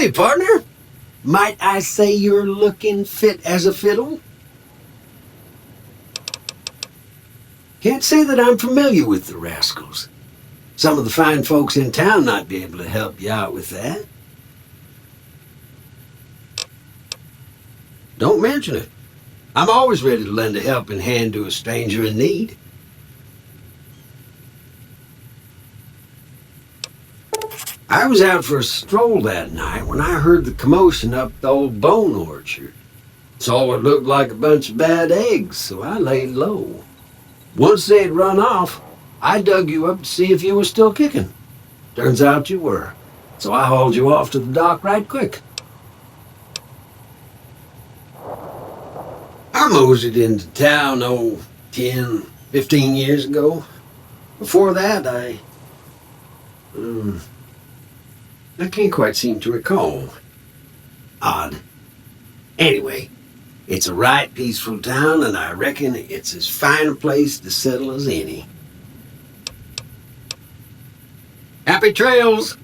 Howdy, partner. Might I say you're looking fit as a fiddle? Can't say that I'm familiar with the rascals. Some of the fine folks in town might be able to help you out with that. Don't mention it. I'm always ready to lend a helping hand to a stranger in need. I was out for a stroll that night when I heard the commotion up the old bone orchard. Saw what looked like a bunch of bad eggs, so I laid low. Once they'd run off, I dug you up to see if you were still kicking. Turns out you were, so I hauled you off to the dock right quick. I moseyed into town, 10, 15 years ago. Before that, I can't quite seem to recall. Odd. Anyway, it's a right peaceful town, and I reckon it's as fine a place to settle as any. Happy trails!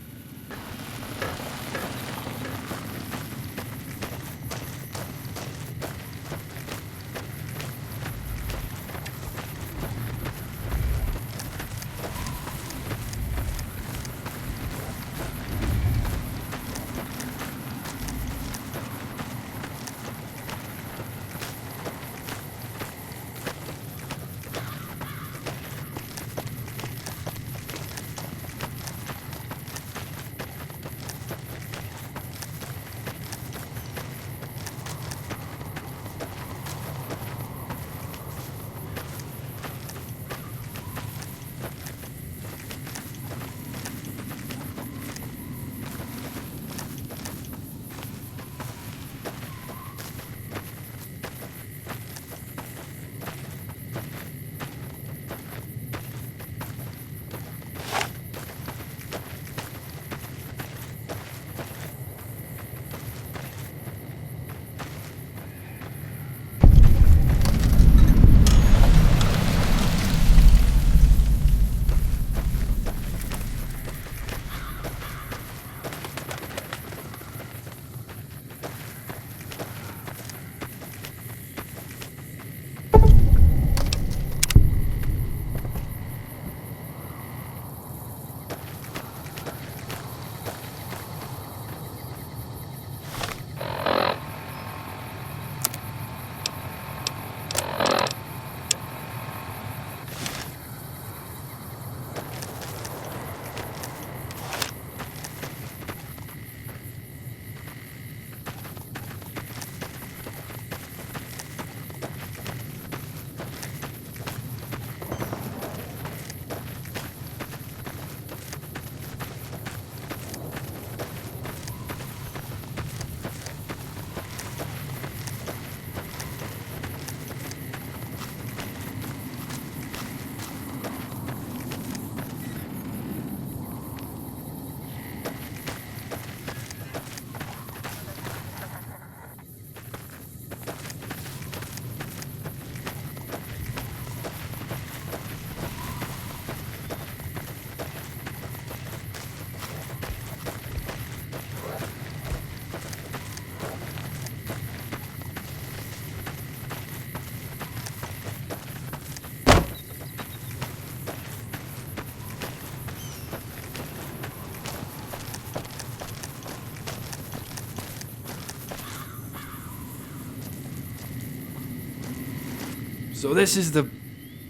So this is the...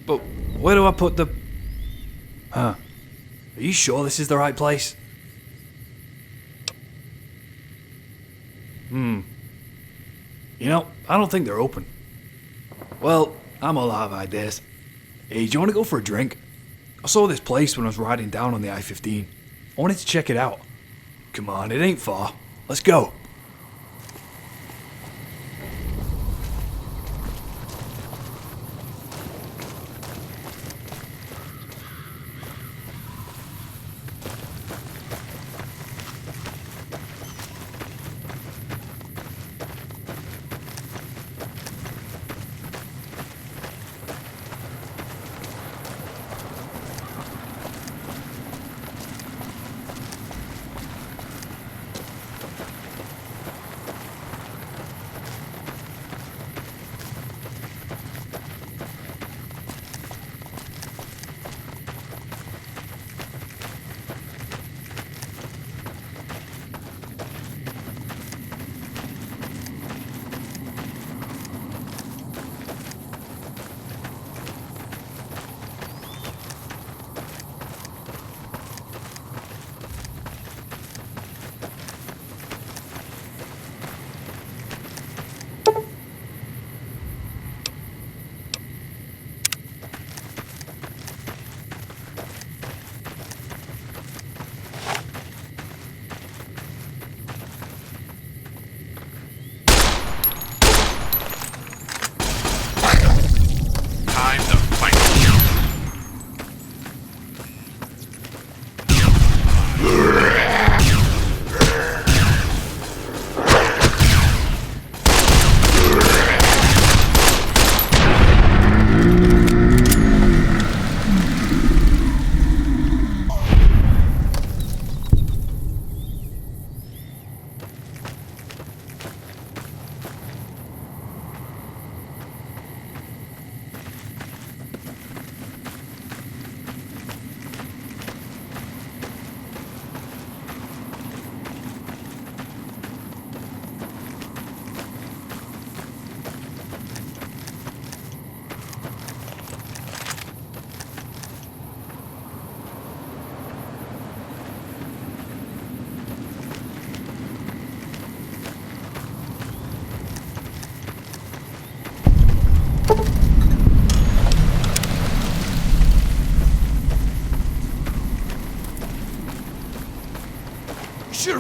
But where do I put the... Huh. Are you sure this is the right place? You know, I don't think they're open. Well, I'm all out of ideas. Hey, do you want to go for a drink? I saw this place when I was riding down on the I-15. I wanted to check it out. Come on, it ain't far. Let's go.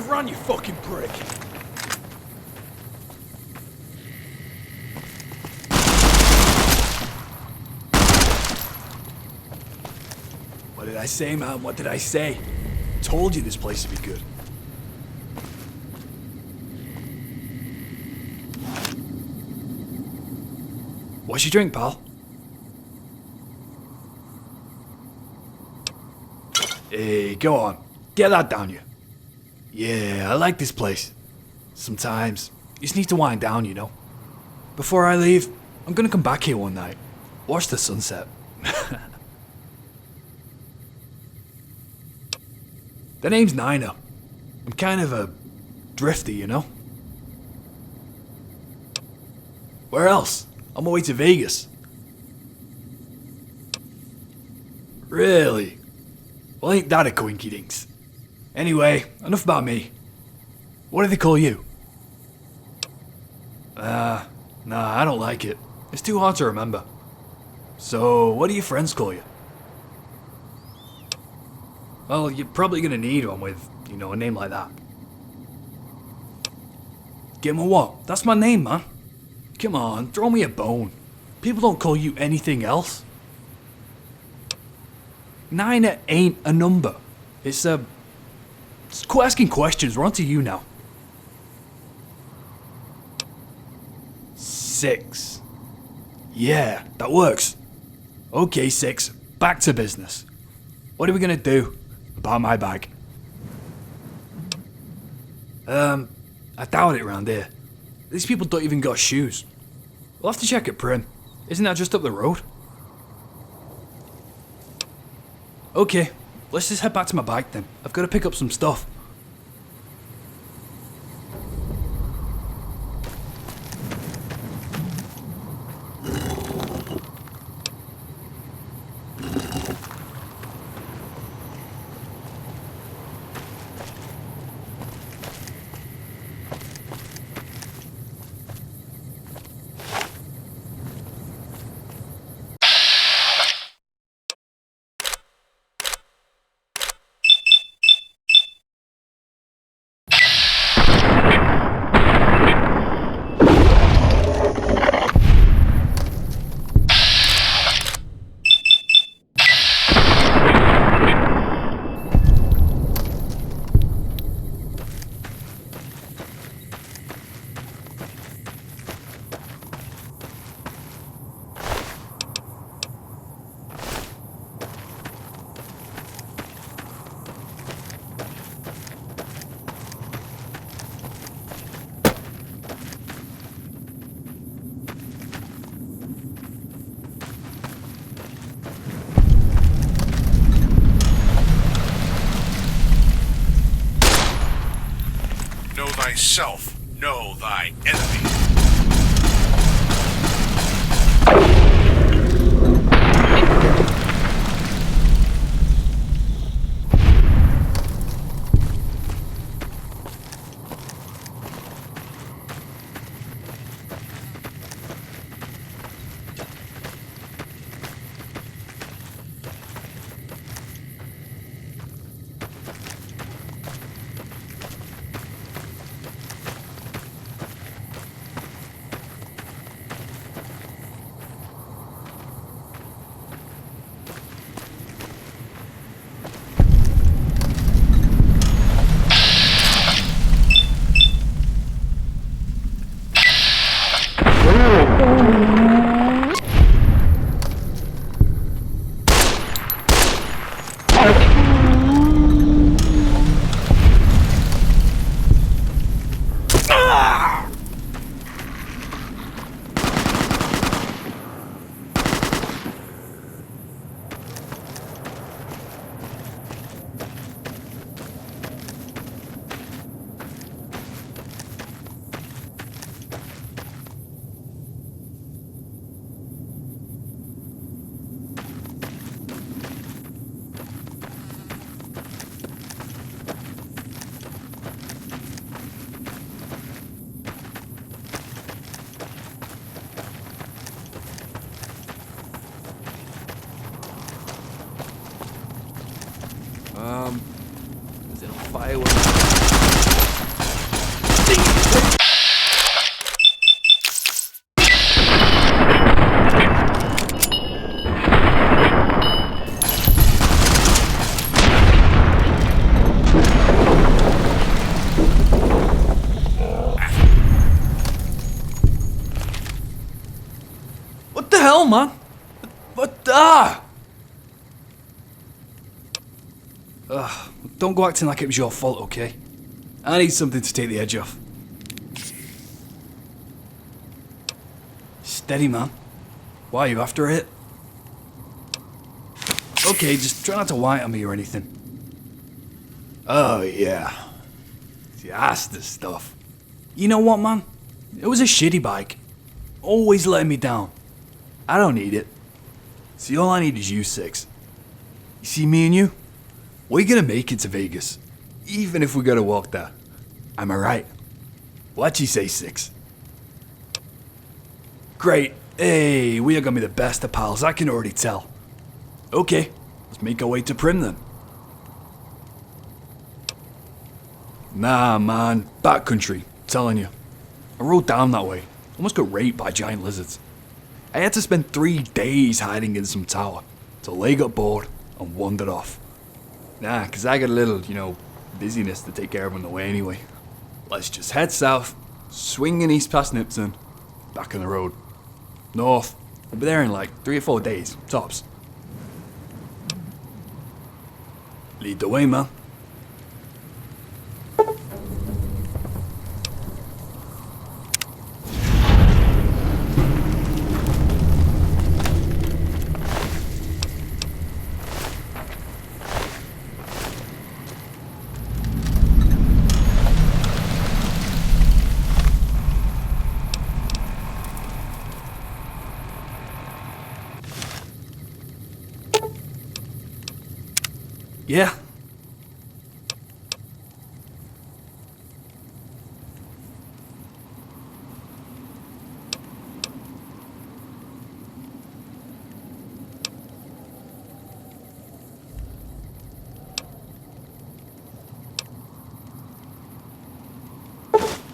run, you fucking prick. What did I say, man? What did I say? Told you this place would be good. What's your drink, pal? Hey, go on. Get that down you. Yeah, I like this place. Sometimes, you just need to wind down, you know. Before I leave, I'm gonna come back here one night. Watch the sunset. The name's Nina. I'm kind of a drifter, you know? Where else? On my way to Vegas. Really? Well, ain't that a coinky dinks? Anyway, enough about me. What do they call you? Nah, I don't like it. It's too hard to remember. So, what do your friends call you? Well, you're probably gonna need one with, you know, a name like that. Give 'em a what? That's my name, man. Come on, throw me a bone. People don't call you anything else. Nina ain't a number. It's quit asking questions. We're on to you now. 6. Yeah, that works. Okay, 6. Back to business. What are we gonna do about my bag? I doubt it round here. These people don't even got shoes. We'll have to check at Prim. Isn't that just up the road? Okay, let's just head back to my bike then. I've got to pick up some stuff. Know thyself, know thy enemy. What the hell, man? What? Don't go acting like it was your fault, okay? I need something to take the edge off. Steady, man. Why, are you after it? Okay, just try not to whine at me or anything. Oh, yeah. That's the stuff. You know what, man? It was a shitty bike. Always letting me down. I don't need it. See, all I need is you, Six. You see me and you? We're gonna make it to Vegas. Even if we gotta walk there. Am I right? What you say, Six? Great. Hey, we are gonna be the best of pals, I can already tell. Okay, let's make our way to Prim then. Nah, man. Backcountry. Telling you. I rode down that way. Almost got raped by giant lizards. I had to spend 3 days hiding in some tower till they got bored and wandered off. Nah, 'cause I got a little, busyness to take care of on the way anyway. Let's just head south, swinging east past Nipton, back on the road. North. We'll be there in like 3 or 4 days, tops. Lead the way, man. Yeah.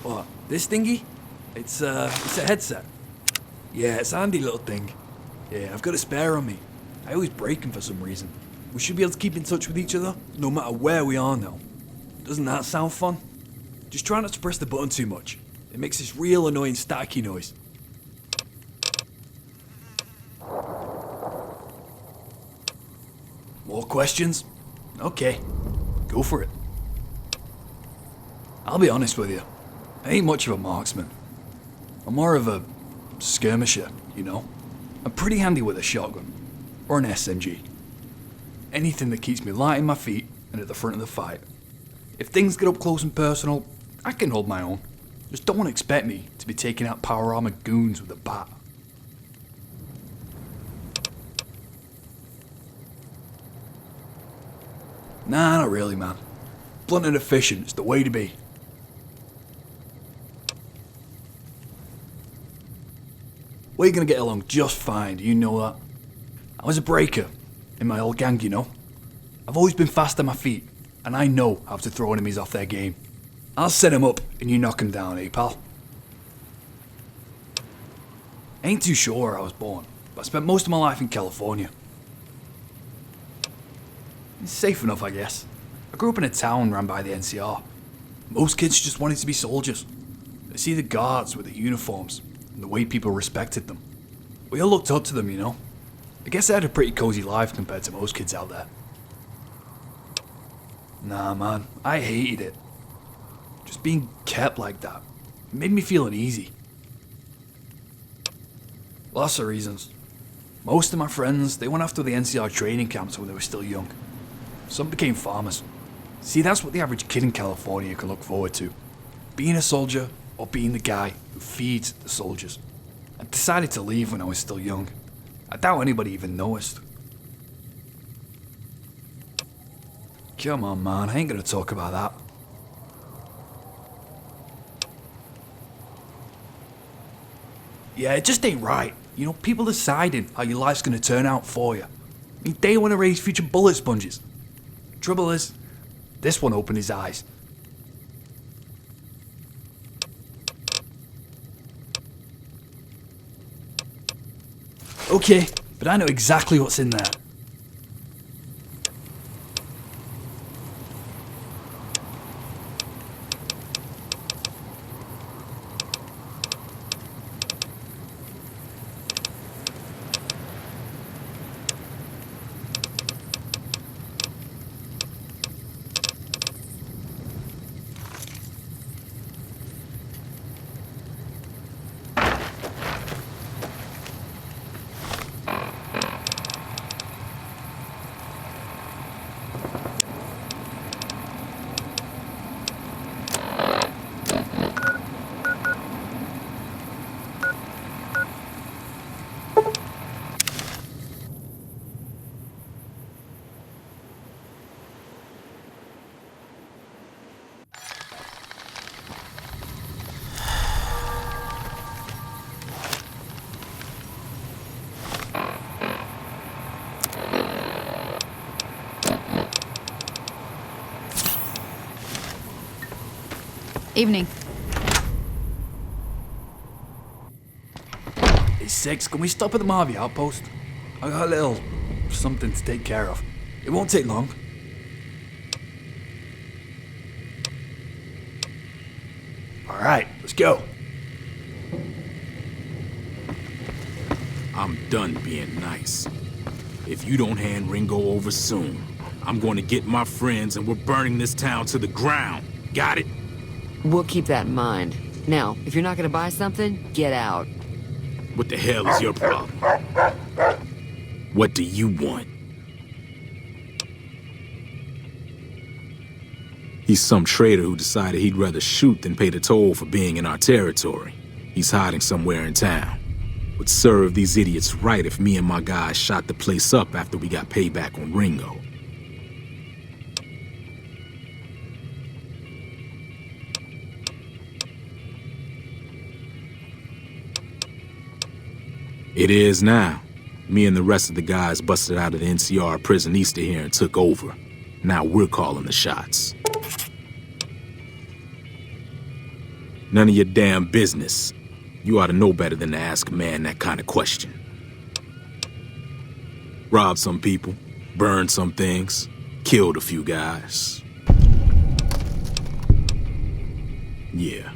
What? This thingy? It's a headset. Yeah, it's a handy little thing. Yeah, I've got a spare on me. I always break them for some reason. We should be able to keep in touch with each other, no matter where we are now. Doesn't that sound fun? Just try not to press the button too much. It makes this real annoying staticky noise. More questions? Okay, go for it. I'll be honest with you, I ain't much of a marksman. I'm more of a skirmisher, I'm pretty handy with a shotgun, or an SMG. Anything that keeps me light in my feet and at the front of the fight. If things get up close and personal, I can hold my own. Just don't expect me to be taking out power armored goons with a bat. Nah, not really, man. Blunt and efficient is the way to be. We're gonna get along just fine, do you know that? I was a breaker in my old gang, I've always been fast on my feet, and I know how to throw enemies off their game. I'll set them up and you knock them down, pal? Ain't too sure where I was born, but I spent most of my life in California. It's safe enough, I guess. I grew up in a town run by the NCR. Most kids just wanted to be soldiers. They see the guards with the uniforms and the way people respected them. We all looked up to them, I guess I had a pretty cozy life compared to most kids out there. Nah, man, I hated it. Just being kept like that. It made me feel uneasy. Lots of reasons. Most of my friends, they went after the NCR training camps when they were still young. Some became farmers. See, that's what the average kid in California can look forward to. Being a soldier, or being the guy who feeds the soldiers. I decided to leave when I was still young. I doubt anybody even noticed. Come on, man, I ain't gonna talk about that. Yeah, it just ain't right. People deciding how your life's gonna turn out for you. They want to raise future bullet sponges. Trouble is, this one opened his eyes. Okay, but I know exactly what's in there. Evening. Hey, Six, can we stop at the Mojave outpost? I got a little something to take care of. It won't take long. All right, let's go. I'm done being nice. If you don't hand Ringo over soon, I'm going to get my friends and we're burning this town to the ground. Got it? We'll keep that in mind. Now, if you're not gonna buy something, get out. What the hell is your problem? What do you want? He's some traitor who decided he'd rather shoot than pay the toll for being in our territory. He's hiding somewhere in town. Would serve these idiots right if me and my guys shot the place up after we got payback on Ringo. It is now. Me and the rest of the guys busted out of the NCR prison east of here and took over. Now we're calling the shots. None of your damn business. You ought to know better than to ask a man that kind of question. Robbed some people, burned some things, killed a few guys. Yeah.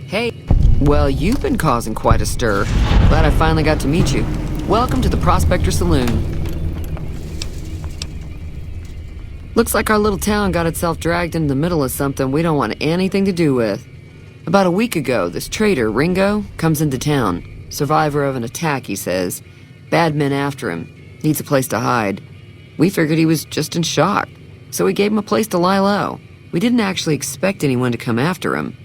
Hey, well, you've been causing quite a stir. Glad I finally got to meet you. Welcome to the Prospector Saloon. Looks like our little town got itself dragged into the middle of something we don't want anything to do with. About a week ago, this traitor, Ringo, comes into town. Survivor of an attack, he says. Bad men after him. Needs a place to hide. We figured he was just in shock, so we gave him a place to lie low. We didn't actually expect anyone to come after him.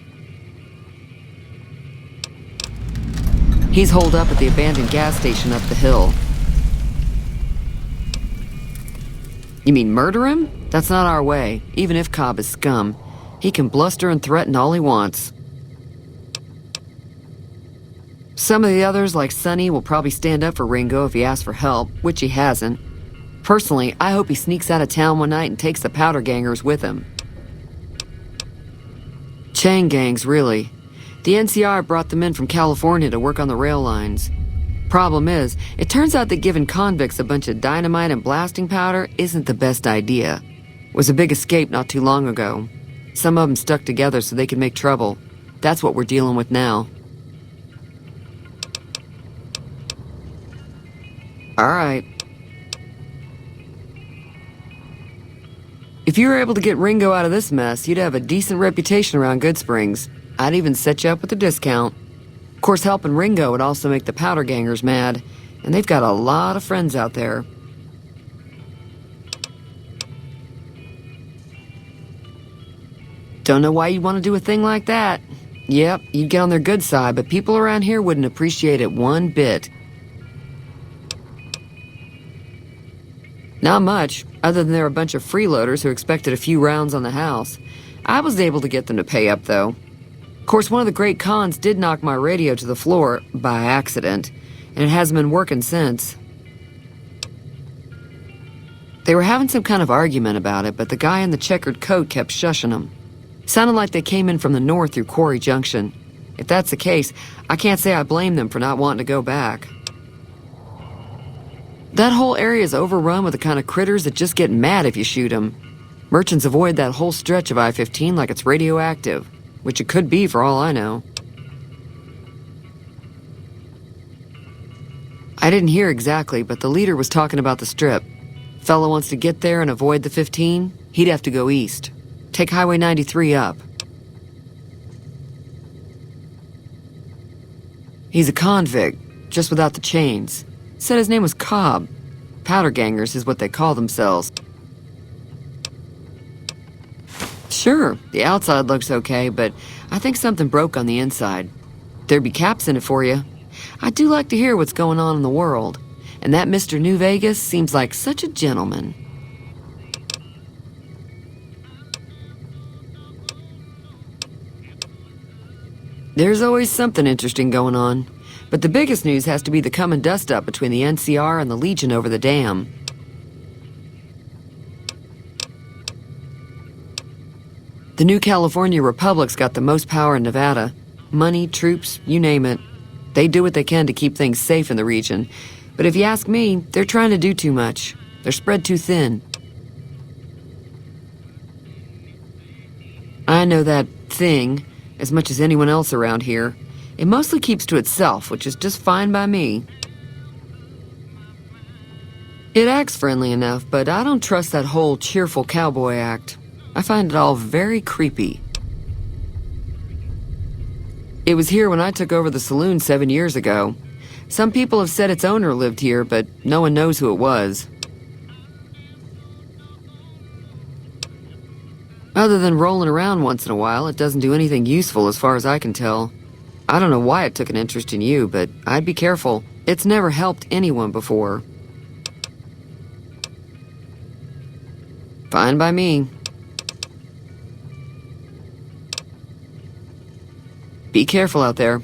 He's holed up at the abandoned gas station up the hill. You mean murder him? That's not our way, even if Cobb is scum. He can bluster and threaten all he wants. Some of the others, like Sonny, will probably stand up for Ringo if he asks for help, which he hasn't. Personally, I hope he sneaks out of town one night and takes the powder gangers with him. Chain gangs, really. The NCR brought them in from California to work on the rail lines. Problem is, it turns out that giving convicts a bunch of dynamite and blasting powder isn't the best idea. It was a big escape not too long ago. Some of them stuck together so they could make trouble. That's what we're dealing with now. All right. If you were able to get Ringo out of this mess, you'd have a decent reputation around Goodsprings. I'd even set you up with a discount. Of course, helping Ringo would also make the powder gangers mad, and they've got a lot of friends out there. Don't know why you'd want to do a thing like that. Yep, you'd get on their good side, but people around here wouldn't appreciate it one bit. Not much, other than they're a bunch of freeloaders who expected a few rounds on the house. I was able to get them to pay up, though. Of course, one of the great cons did knock my radio to the floor, by accident, and it hasn't been working since. They were having some kind of argument about it, but the guy in the checkered coat kept shushing them. Sounded like they came in from the north through Quarry Junction. If that's the case, I can't say I blame them for not wanting to go back. That whole area is overrun with the kind of critters that just get mad if you shoot them. Merchants avoid that whole stretch of I-15 like it's radioactive, which it could be for all I know. I didn't hear exactly, but the leader was talking about the strip. Fella wants to get there and avoid the 15, he'd have to go east. Take Highway 93 up. He's a convict, just without the chains. Said his name was Cobb. Powder gangers is what they call themselves. Sure. Sure, the outside looks okay, but I think something broke on the inside. There'd be caps in it for you. I do like to hear what's going on in the world, and that Mr. New Vegas seems like such a gentleman. There's always something interesting going on, but the biggest news has to be the come and dust up between the NCR and the Legion over the dam. The new California Republic's got the most power in Nevada. Money, troops, you name it. They do what they can to keep things safe in the region. But if you ask me, they're trying to do too much. They're spread too thin. I know that thing as much as anyone else around here. It mostly keeps to itself, which is just fine by me. It acts friendly enough, but I don't trust that whole cheerful cowboy act. I find it all very creepy. It was here when I took over the saloon 7 years ago. Some people have said its owner lived here, but no one knows who it was. Other than rolling around once in a while, it doesn't do anything useful as far as I can tell. I don't know why it took an interest in you, but I'd be careful. It's never helped anyone before. Fine by me. Be careful out there.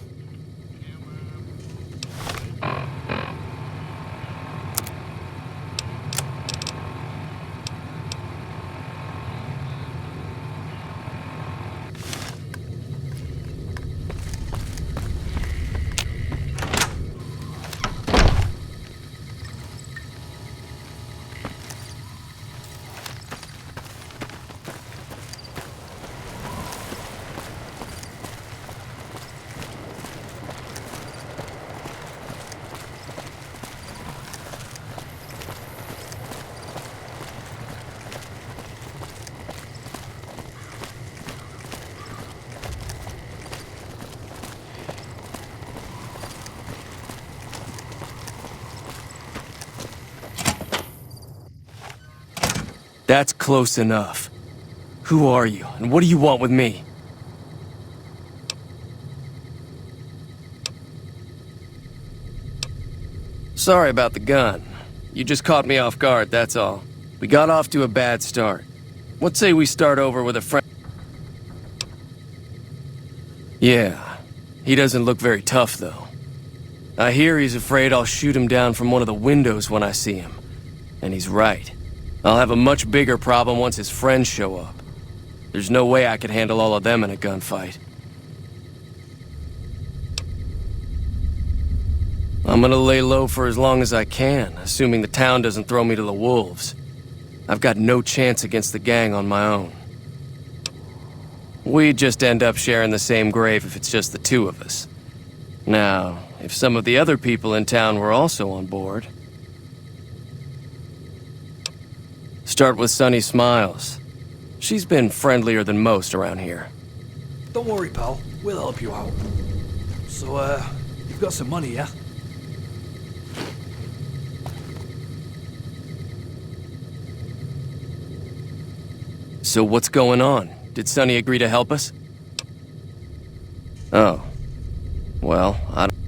That's close enough. Who are you, and what do you want with me? Sorry about the gun. You just caught me off guard, that's all. We got off to a bad start. Let's say we start over with a friend. Yeah, he doesn't look very tough, though. I hear he's afraid I'll shoot him down from one of the windows when I see him. And he's right. I'll have a much bigger problem once his friends show up. There's no way I could handle all of them in a gunfight. I'm gonna lay low for as long as I can, assuming the town doesn't throw me to the wolves. I've got no chance against the gang on my own. We'd just end up sharing the same grave if it's just the two of us. Now, if some of the other people in town were also on board... Start with Sunny Smiles. She's been friendlier than most around here. Don't worry, pal. We'll help you out. So, you've got some money, yeah? So what's going on? Did Sunny agree to help us? Oh. Well, I don't...